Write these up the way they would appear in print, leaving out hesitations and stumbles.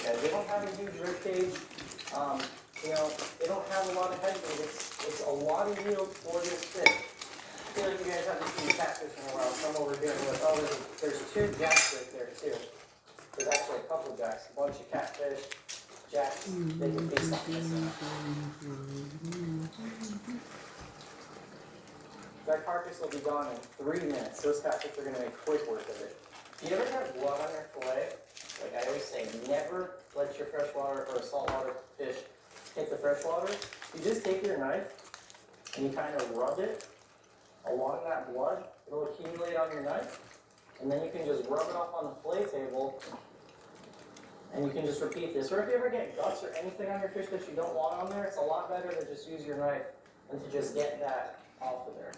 guys. They don't have a huge rib cage. You know, they don't have a lot of head weight. It's a lot of yield for this fish. I feel like you guys haven't seen catfish in a while. Come over here and look. Oh, there's 2 jacks right there too. There's actually a couple jacks, a bunch of catfish, jacks. They can be something. That carcass will be gone in 3 minutes. Those catfish are going to make quick work of it. Do you ever have blood on your fillet? Like I always say, never let your freshwater or saltwater fish hit the freshwater. You just take your knife and you kind of rub it along that blood. It'll accumulate on your knife. And then you can just rub it off on the fillet table. And you can just repeat this. Or if you ever get guts or anything on your fish that you don't want on there, it's a lot better to just use your knife than to just get that off of there.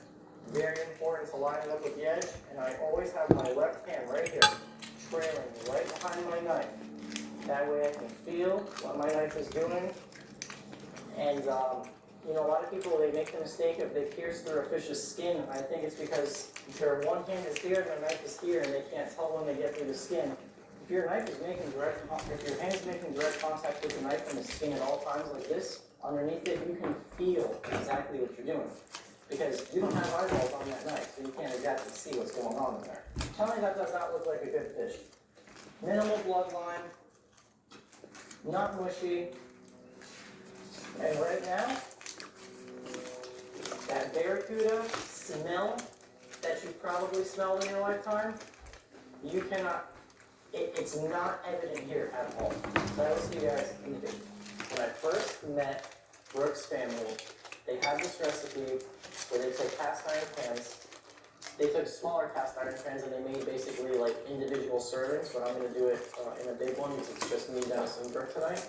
Very important to line it up with the edge, and I always have my left hand right here, trailing right behind my knife. That way I can feel what my knife is doing. And, you know, a lot of people, they make the mistake of they pierce through a fish's skin. I think it's because their one hand is here and their knife is here, and they can't tell when they get through the skin. If your hand is making direct contact with the knife and the skin at all times like this, underneath it, you can feel exactly what you're doing. Because you don't have eyeballs on that knife, so you can't exactly see what's going on in there. Tell me that does not look like a good fish. Minimal bloodline, not mushy, and right now, that barracuda smell that you've probably smelled in your lifetime, you cannot, it's not evident here at all. So I will see you guys in the video. When I first met Brooke's family, they had this recipe where they took cast iron pans. They took smaller cast iron pans and they made basically like individual servings, but I'm going to do it in a big one because it's just me, Dennis, and Brooke tonight.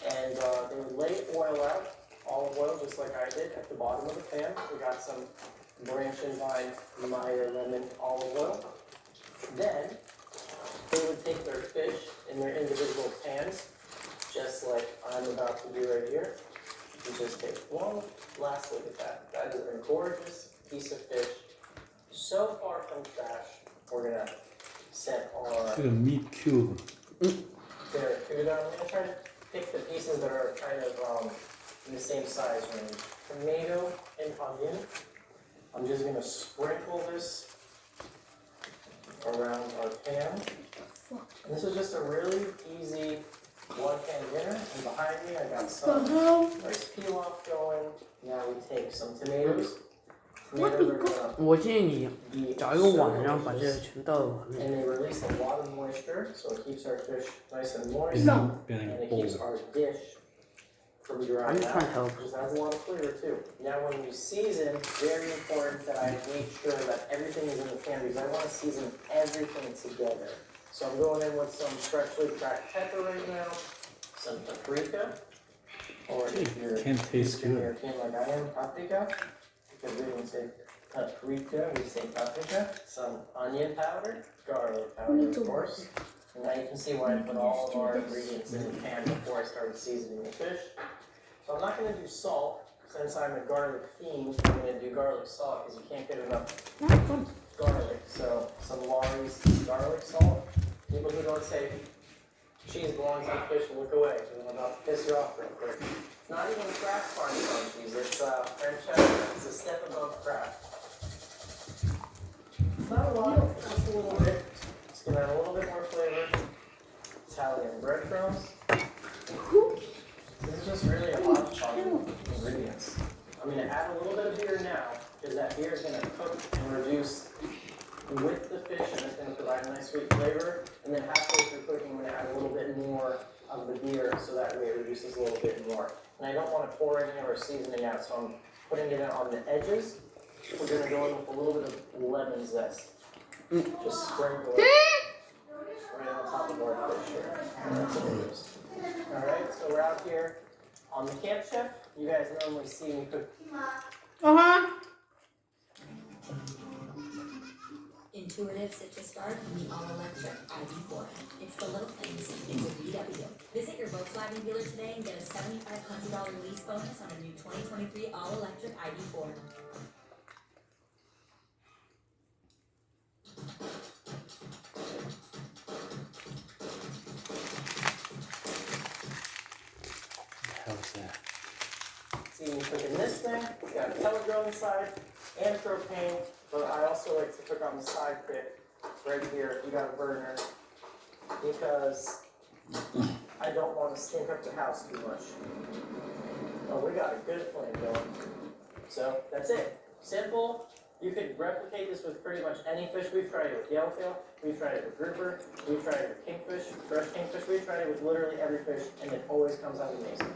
And they would lay oil out, olive oil, just like I did, at the bottom of the pan. We got some branch and vine Meyer lemon olive oil. Then they would take their fish in their individual pans, just like I'm about to do right here. You just take one last look at that. That is a gorgeous piece of fish. So far from trash, we're gonna set our meat cube. barracuda. I'm gonna try to pick the pieces that are kind of in the same size range. Tomato and onion. I'm just gonna sprinkle this around our pan. And this is just a really easy one-pan dinner, and behind me I got some nice peel-off going. Now we take some tomatoes. Tomatoes are gonna 我建议你找一个碗，然后把这个全倒碗里。 and they release a lot of moisture, so it keeps our fish nice and moist, and it keeps our dish from drying out. Just adds a lot of flavor too. Now when you season, very important that I make sure that everything is in the pan because I want to season everything together. So I'm going in with some freshly cracked pepper right now, some paprika, or if you're European like I am, paprika, because we don't say paprika, we say paprika, some onion powder, garlic powder of course. And now you can see why I put all of our ingredients in the pan before I started seasoning the fish. So I'm not going to do salt, since I'm a garlic fiend, I'm going to do garlic salt because you can't get enough garlic. So some Lawry's garlic salt. People who don't say cheese belongs on fish will look away because I'm about to piss you off real quick. It's not even Kraft farm cheese, it's French cheddar. It's a step above Kraft. It's not a lot, it's just a little bit. It's going to add a little bit more flavor. Italian breadcrumbs. This is just really a hodgepodge of ingredients. I'm going to add a little bit of beer now because that beer is going to cook and reduce with the fish and it's going to provide a nice sweet flavor. And then halfway through cooking, I'm going to add a little bit more of the beer so that way it reduces a little bit more. And I don't want to pour any of our seasoning out, so I'm putting it on the edges. We're going to go in with a little bit of lemon zest. Just sprinkle it right on top of our fish here. And that's what it is. Alright, so we're out here on the Camp Chef. You guys normally see me cook. Intuitive citrus start from the all-electric ID4. It's the little things. It's a VW. Visit your Volkswagen dealer today and get a $7,500 lease bonus on a new 2023 all-electric ID4. you cook in this thing, you got a pellet grill inside and propane, but I also like to cook on the side pit right here. You got a burner because I don't want to stink up the house too much. Oh, we got a good flame going. So that's it. Simple. You could replicate this with pretty much any fish. We've tried it with yellowtail, we've tried it with grouper, we've tried it with kingfish, fresh kingfish. We've tried it with literally every fish, and it always comes out amazing.